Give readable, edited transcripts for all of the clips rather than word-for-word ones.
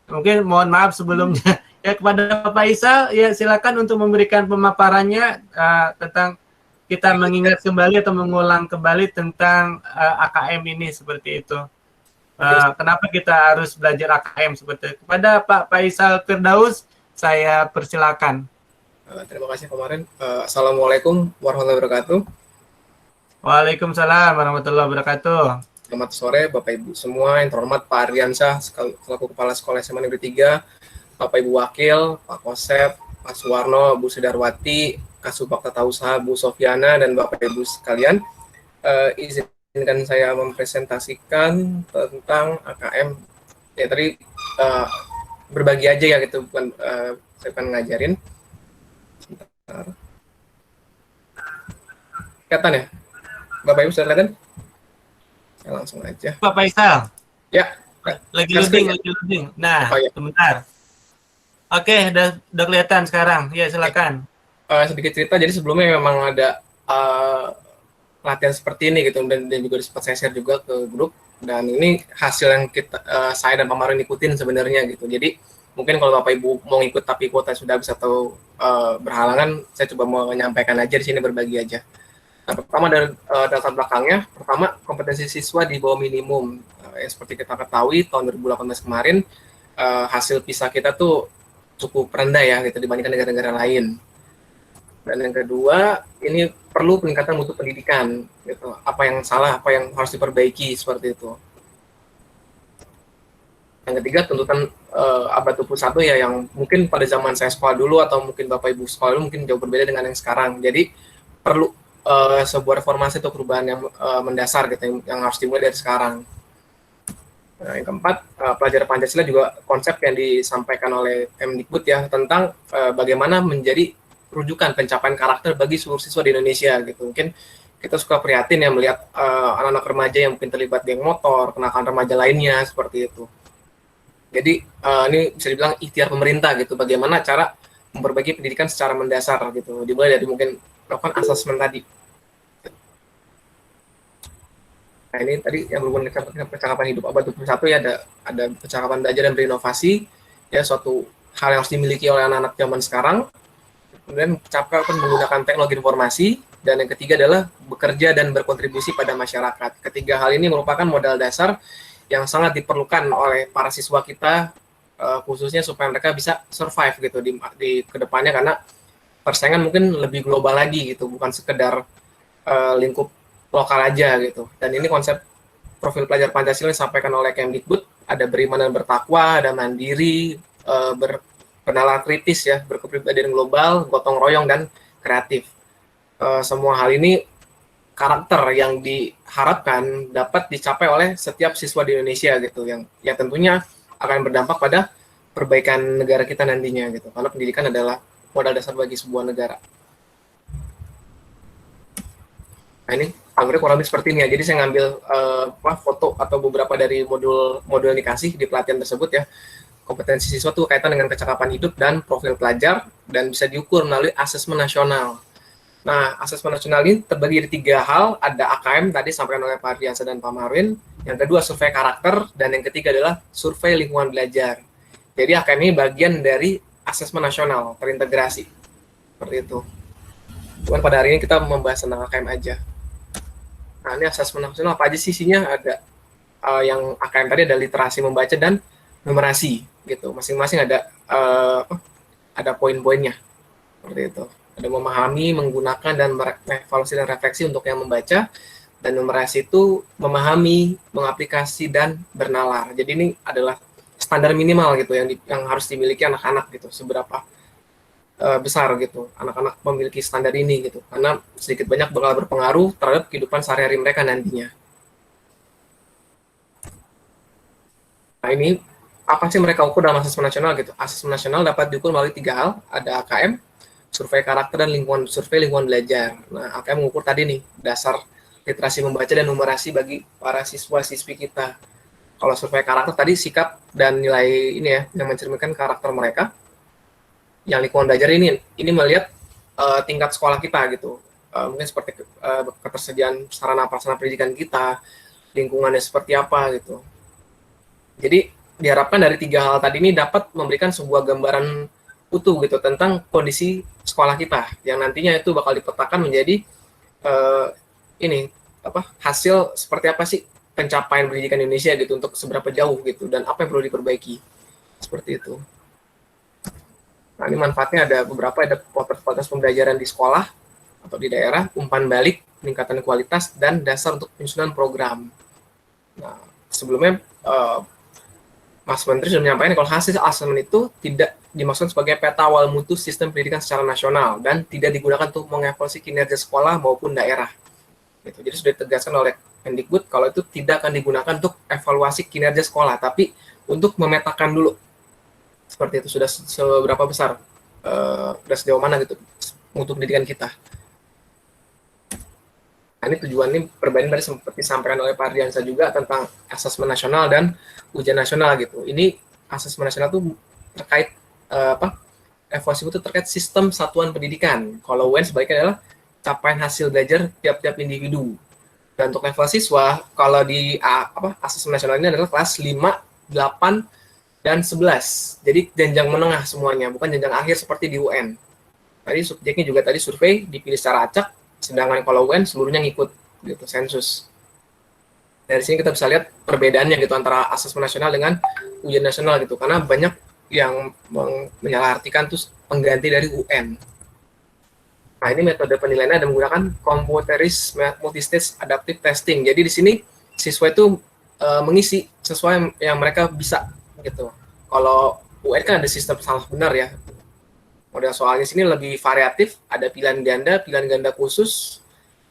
Mungkin mohon maaf sebelumnya. Ya kepada Pak Faisal, ya silakan untuk memberikan pemaparannya tentang kita mengingat kembali atau mengulang kembali tentang AKM ini seperti itu. Kenapa kita harus belajar AKM seperti itu? Kepada Pak Faisal Firdaus, saya persilakan. Terima kasih kemarin. Assalamualaikum warahmatullahi wabarakatuh. Waalaikumsalam warahmatullahi wabarakatuh. Selamat sore Bapak Ibu semua, yang terhormat Pak Ardiansyah selaku Kepala Sekolah SMA Negeri 3, Bapak Ibu Wakil, Pak Kosep, Pak Suwarno, Bu Sudarwati, Kasubag Tata Usaha Bu Sofiana, dan Bapak Ibu sekalian, izinkan saya mempresentasikan tentang AKM. Ya tadi berbagi aja ya gitu, bukan saya akan ngajarin. Sebentar. Kelihatan ya? Bapak Ibu sudah kelihatan? Saya langsung aja. Pak Faisal. Ya. Lagi loading. Nah, oh, ya. Sebentar. Oke, udah kelihatan sekarang. Ya, silakan. Sedikit cerita, jadi sebelumnya memang ada latihan seperti ini gitu, dan juga sempat saya share juga ke grup, dan ini hasil yang saya dan Pak Marun ikutin sebenarnya gitu. Jadi mungkin kalau Bapak Ibu mau ikut tapi kuota sudah bisa atau berhalangan, saya coba mau menyampaikan aja di sini, berbagi aja. Nah, pertama dari data belakangnya, pertama kompetensi siswa di bawah minimum. Yang seperti kita ketahui tahun 2018 kemarin hasil PISA kita tuh cukup rendah ya gitu dibandingkan negara-negara lain. Dan yang kedua, ini perlu peningkatan mutu pendidikan gitu. Apa yang salah, apa yang harus diperbaiki seperti itu. Yang ketiga, tuntutan abad 21 ya, yang mungkin pada zaman saya sekolah dulu atau mungkin Bapak Ibu sekolah dulu mungkin jauh berbeda dengan yang sekarang. Jadi perlu sebuah reformasi atau perubahan yang mendasar gitu, yang harus dimulai dari sekarang. Nah, yang keempat, pelajaran Pancasila juga konsep yang disampaikan oleh Kemdikbud ya, tentang bagaimana menjadi rujukan pencapaian karakter bagi seluruh siswa di Indonesia gitu. Mungkin kita suka prihatin ya melihat anak-anak remaja yang mungkin terlibat geng motor, kenakalan remaja lainnya seperti itu. Jadi ini bisa dibilang ikhtiar pemerintah gitu, bagaimana cara memperbaiki pendidikan secara mendasar gitu, dimulai dari mungkin melakukan asesmen tadi. Nah, ini tadi yang berhubungan dengan percakapan hidup abad 21 ya, ada percakapan belajar dan berinovasi ya, suatu hal yang harus dimiliki oleh anak-anak zaman sekarang. Kemudian percakapan menggunakan teknologi informasi, dan yang ketiga adalah bekerja dan berkontribusi pada masyarakat. Ketiga hal ini merupakan modal dasar yang sangat diperlukan oleh para siswa kita, khususnya supaya mereka bisa survive gitu di kedepannya, karena persaingan mungkin lebih global lagi gitu, bukan sekedar lingkup lokal aja gitu. Dan ini konsep profil pelajar Pancasila yang disampaikan oleh Kemdikbud, ada beriman dan bertakwa, ada mandiri, bernalar kritis ya, berkepribadian global, gotong royong, dan kreatif. Semua hal ini karakter yang diharapkan dapat dicapai oleh setiap siswa di Indonesia gitu, yang tentunya akan berdampak pada perbaikan negara kita nantinya gitu, karena pendidikan adalah modal dasar bagi sebuah negara. Nah, ini gambarnya kurang lebih seperti ini ya. Jadi saya ngambil foto atau beberapa dari modul yang dikasih di pelatihan tersebut ya. Kompetensi siswa itu kaitan dengan kecakapan hidup dan profil pelajar, dan bisa diukur melalui asesmen nasional. Nah, asesmen nasional ini terbagi dari 3 hal. Ada AKM tadi sampaikan oleh Pak Ardiansyah dan Pak Marwin. Yang kedua survei karakter, dan yang ketiga adalah survei lingkungan belajar. Jadi AKM ini bagian dari asesmen nasional terintegrasi. Seperti itu. Cuman pada hari ini kita membahas tentang AKM aja. Nah, ini asesmen nasional apa aja sih isinya? Ada yang AKM tadi ada literasi membaca dan numerasi gitu. Masing-masing ada poin-poinnya. Seperti itu. Ada memahami, menggunakan, dan evaluasi dan refleksi untuk yang membaca. Dan numerasi itu memahami, mengaplikasi, dan bernalar. Jadi ini adalah standar minimal gitu yang harus dimiliki anak-anak gitu. Seberapa besar gitu anak-anak memiliki standar ini gitu, karena sedikit banyak bakal berpengaruh terhadap kehidupan sehari-hari mereka nantinya. Nah, ini apa sih mereka ukur dalam asesmen nasional gitu? Asesmen nasional dapat diukur melalui 3 hal, ada AKM, survei karakter, dan survei lingkungan belajar. Nah, AKM mengukur tadi nih dasar literasi membaca dan numerasi bagi para siswa-siswi kita. Kalau survei karakter tadi sikap dan nilai ini ya, yang mencerminkan karakter mereka. Yang lingkungan belajar ini melihat tingkat sekolah kita gitu, mungkin seperti ketersediaan sarana prasarana pendidikan kita, lingkungannya seperti apa gitu. Jadi diharapkan dari 3 hal tadi ini dapat memberikan sebuah gambaran utuh gitu tentang kondisi sekolah kita yang nantinya itu bakal dipetakan menjadi ini hasil seperti apa sih pencapaian pendidikan Indonesia gitu untuk seberapa jauh gitu dan apa yang perlu diperbaiki seperti itu. Nah, ini manfaatnya ada beberapa, ada kualitas pembelajaran di sekolah atau di daerah, umpan balik, peningkatan kualitas, dan dasar untuk penyusunan program. Nah, sebelumnya Mas Menteri sudah menyampaikan kalau hasil asesmen itu tidak dimaksud sebagai peta awal mutu sistem pendidikan secara nasional dan tidak digunakan untuk mengevaluasi kinerja sekolah maupun daerah. Gitu. Jadi sudah ditegaskan oleh Mendikbud kalau itu tidak akan digunakan untuk evaluasi kinerja sekolah, tapi untuk memetakan dulu seperti itu sudah seberapa besar, sudah sejauh mana gitu untuk pendidikan kita. Nah, ini tujuannya perbedaan dari seperti disampaikan oleh Pak Ardiansa juga tentang asesmen nasional dan ujian nasional gitu. Ini asesmen nasional itu terkait evaluasi itu terkait sistem satuan pendidikan. Kalau UN sebaliknya adalah capaian hasil belajar tiap-tiap individu. Dan untuk level siswa, kalau di asesmen nasional ini adalah kelas 5, 8, dan 11. Jadi jenjang menengah semuanya, bukan jenjang akhir seperti di UN. Tadi subjeknya juga tadi survei dipilih secara acak, sedangkan kalau UN seluruhnya ngikut gitu sensus. Dari sini kita bisa lihat perbedaannya gitu antara asesmen nasional dengan ujian nasional gitu, karena banyak yang menyalahartikan terus pengganti dari UN. Nah, ini metode penilaiannya ada menggunakan computerized multistage adaptive testing. Jadi di sini siswa itu mengisi sesuai yang mereka bisa gitu. Kalau UN kan ada sistem salah benar ya. Model soalnya sini lebih variatif, ada pilihan ganda khusus,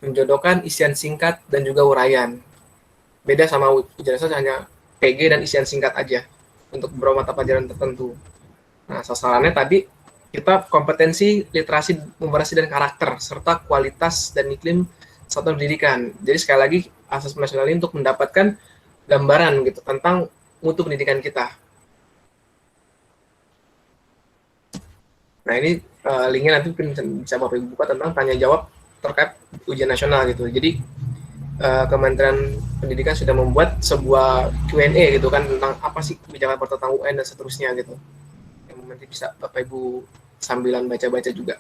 menjodohkan isian singkat dan juga uraian. Beda sama ujian nasional hanya PG dan isian singkat aja untuk beberapa mata pelajaran tertentu. Nah, sasarannya tadi kita kompetensi, literasi, numerasi dan karakter serta kualitas dan iklim satuan pendidikan. Jadi sekali lagi asesmen nasional ini untuk mendapatkan gambaran gitu tentang mutu pendidikan kita. Nah, ini linknya nanti mungkin bisa Bapak Ibu buka tentang tanya jawab terkait ujian nasional gitu. Jadi Kementerian Pendidikan sudah membuat sebuah Q&A gitu kan tentang apa sih kebijakan tentang UN dan seterusnya gitu. Yang nanti bisa Bapak Ibu sambilan baca-baca juga.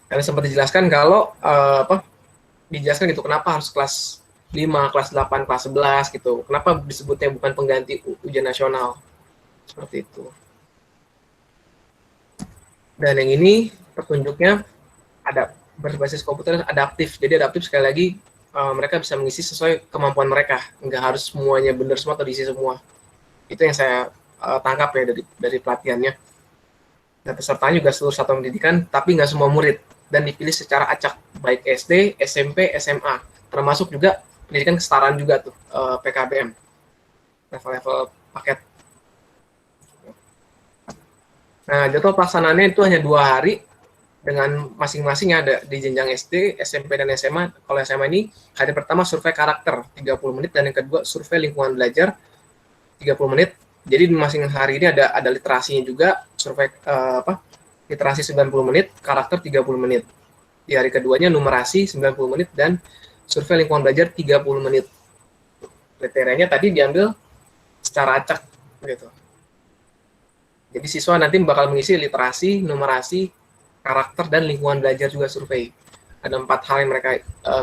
Karena sempat dijelaskan kalau dijelaskan gitu kenapa harus kelas 5, kelas 8, kelas 11 gitu. Kenapa disebutnya bukan pengganti ujian nasional. Seperti itu. Dan yang ini petunjuknya ada berbasis komputer adaptif. Jadi adaptif sekali lagi mereka bisa mengisi sesuai kemampuan mereka. Nggak harus semuanya benar semua atau diisi semua. Itu yang saya tangkap ya dari pelatihannya. Nah, pesertanya juga seluruh satuan pendidikan, tapi nggak semua murid. Dan dipilih secara acak, baik SD, SMP, SMA. Termasuk juga pendidikan kesetaraan juga tuh, PKBM. Level-level paket. Nah, jadwal pelaksanaannya itu hanya 2 hari, dengan masing-masing ada di jenjang SD, SMP, dan SMA. Kalau SMA ini, hari pertama survei karakter 30 menit, dan yang kedua survei lingkungan belajar 30 menit. Jadi di masing hari ini ada literasinya juga, survei literasi 90 menit, karakter 30 menit. Di hari keduanya numerasi 90 menit, dan survei lingkungan belajar 30 menit. Kriterianya tadi diambil secara acak gitu. Jadi siswa nanti bakal mengisi literasi, numerasi, karakter, dan lingkungan belajar juga survei. Ada 4 hal yang mereka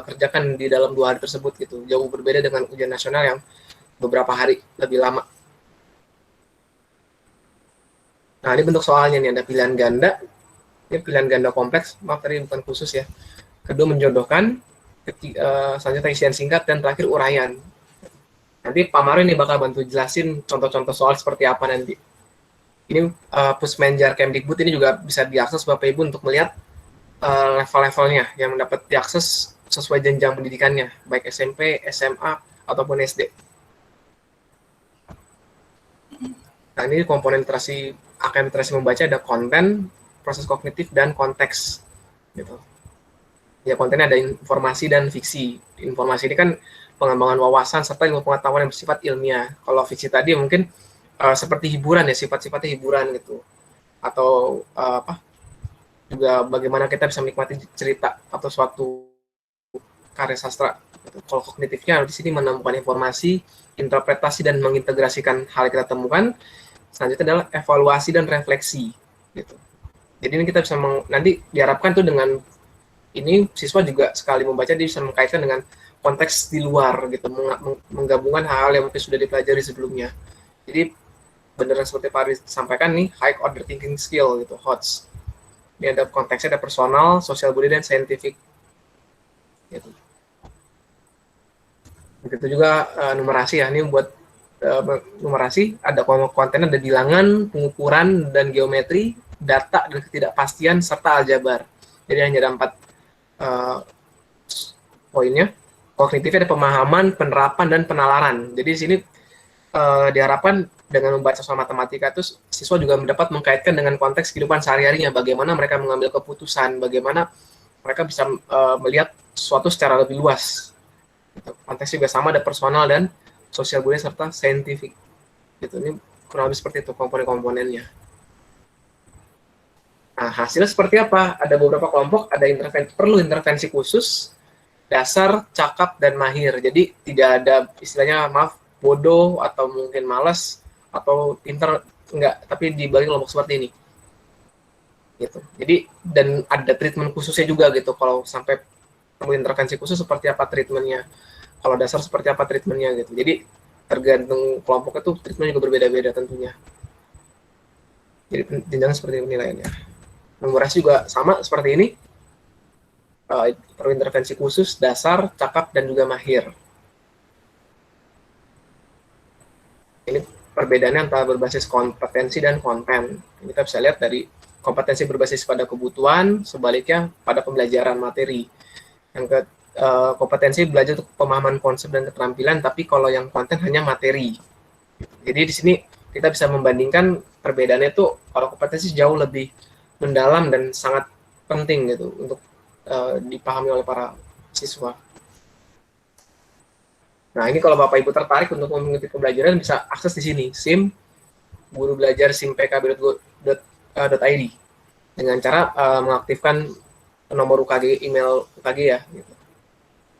kerjakan di dalam 2 hari tersebut gitu. Jauh berbeda dengan ujian nasional yang beberapa hari lebih lama. Nah, ini bentuk soalnya nih, ada pilihan ganda. Ini pilihan ganda kompleks, maaf tadi bukan khusus ya. Kedua menjodohkan, selanjutnya isian singkat, dan terakhir uraian. Nanti Pak Mario ini bakal bantu jelasin contoh-contoh soal seperti apa nanti. Ini Pusmenjar Kemdikbud ini juga bisa diakses Bapak Ibu untuk melihat level-levelnya yang dapat diakses sesuai jenjang pendidikannya, baik SMP, SMA, ataupun SD. Nah, ini komponen literasi, akan literasi membaca ada konten, proses kognitif, dan konteks. Gitu. Ya, kontennya ada informasi dan fiksi. Informasi ini kan pengembangan wawasan serta ilmu pengetahuan yang bersifat ilmiah. Kalau fiksi tadi mungkin seperti hiburan ya, sifat-sifatnya hiburan gitu, atau juga bagaimana kita bisa menikmati cerita atau suatu karya sastra. Kalau kognitifnya di sini menemukan informasi, interpretasi dan mengintegrasikan hal yang kita temukan. Selanjutnya adalah evaluasi dan refleksi gitu. Jadi ini kita bisa nanti diharapkan tuh dengan ini siswa juga sekali membaca dia bisa mengkaitkan dengan konteks di luar gitu, menggabungkan hal-hal yang mungkin sudah dipelajari sebelumnya. Jadi beneran seperti Pak Ari sampaikan nih, high order thinking skill gitu, HOTS. Ini ada konteksnya, ada personal, sosial budaya dan scientific. Gitu. Begitu juga numerasi ya, ini buat numerasi ada konten, ada bilangan, pengukuran dan geometri, data dan ketidakpastian serta aljabar. Jadi hanya ada 4 poinnya. Kognitifnya ada pemahaman, penerapan dan penalaran. Jadi di sini diharapkan dengan membaca soal matematika itu siswa juga mendapat mengkaitkan dengan konteks kehidupan sehari-harinya, bagaimana mereka mengambil keputusan, bagaimana mereka bisa melihat sesuatu secara lebih luas. Konteksnya juga sama, ada personal dan sosial budaya serta scientific. Gitu. Ini kurang lebih seperti itu komponen-komponennya. Nah, hasilnya seperti apa? Ada beberapa kelompok, ada perlu intervensi khusus, dasar, cakap, dan mahir. Jadi tidak ada istilahnya maaf bodoh atau mungkin malas atau pinter, enggak, tapi dibagi kelompok seperti ini. Gitu. Jadi dan ada treatment khususnya juga gitu. Kalau sampai perlu intervensi khusus seperti apa treatmentnya? Kalau dasar seperti apa treatmentnya gitu. Jadi tergantung kelompok itu treatment juga berbeda-beda tentunya. Jadi jenjang seperti penilaiannya. Numerasi juga sama seperti ini. Perlu intervensi khusus, dasar, cakap, dan juga mahir. Ini perbedaannya antara berbasis kompetensi dan konten. Kita bisa lihat dari kompetensi berbasis pada kebutuhan, sebaliknya pada pembelajaran materi. Yang kompetensi belajar untuk pemahaman konsep dan keterampilan, tapi kalau yang konten hanya materi. Jadi di sini kita bisa membandingkan perbedaannya itu kalau kompetensi jauh lebih mendalam dan sangat penting gitu untuk dipahami oleh para siswa. Nah ini kalau Bapak Ibu tertarik untuk mengikuti pembelajaran bisa akses di sini SIM guru belajar simpkb.id dengan cara mengaktifkan nomor UKG, email UKG ya. Gitu.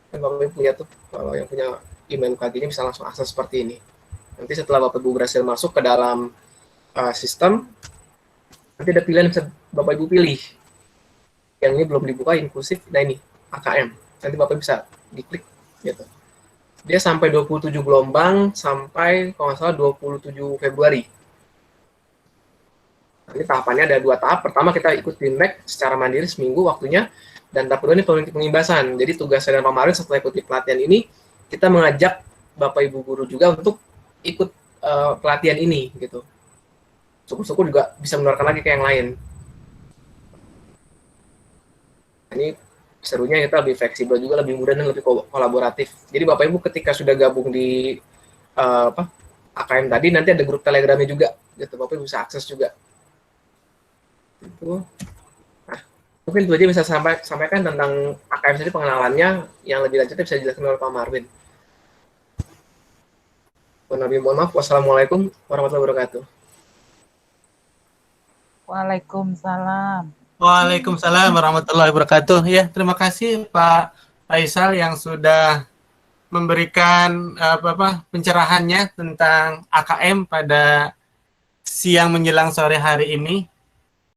Kan Bapak Ibu punya tuh, kalau yang punya email UKG-nya bisa langsung akses seperti ini. Nanti setelah Bapak Ibu berhasil masuk ke dalam sistem, nanti ada pilihan yang bisa Bapak Ibu pilih. Yang ini belum dibuka, inklusif, nah ini, AKM. Nanti Bapak bisa diklik, gitu. Dia sampai 27 gelombang, sampai, kalau nggak salah, 27 Februari. Nah, ini tahapannya ada 2 tahap. Pertama, kita ikut BIMBEK secara mandiri seminggu waktunya, dan tahap kedua ini pengimbasan. Jadi tugas saya dan Pak Marwin setelah ikuti pelatihan ini, kita mengajak Bapak Ibu guru juga untuk ikut pelatihan ini, gitu. Syukur-syukur juga bisa menularkan lagi ke yang lain. Ini serunya kita lebih fleksibel juga, lebih mudah dan lebih kolaboratif. Jadi Bapak Ibu ketika sudah gabung di AKM tadi, nanti ada grup Telegramnya juga, gitu. Bapak Ibu bisa akses juga. Itu. Nah, mungkin itu aja bisa sampaikan tentang AKM sendiri pengenalannya. Yang lebih lanjutnya bisa dijelaskan oleh Pak Marwin. Mohon maaf. Wassalamualaikum warahmatullahi wabarakatuh. Waalaikumsalam. Waalaikumsalam warahmatullahi wabarakatuh. Ya, terima kasih Pak Faisal yang sudah memberikan pencerahannya tentang AKM pada siang menjelang sore hari ini.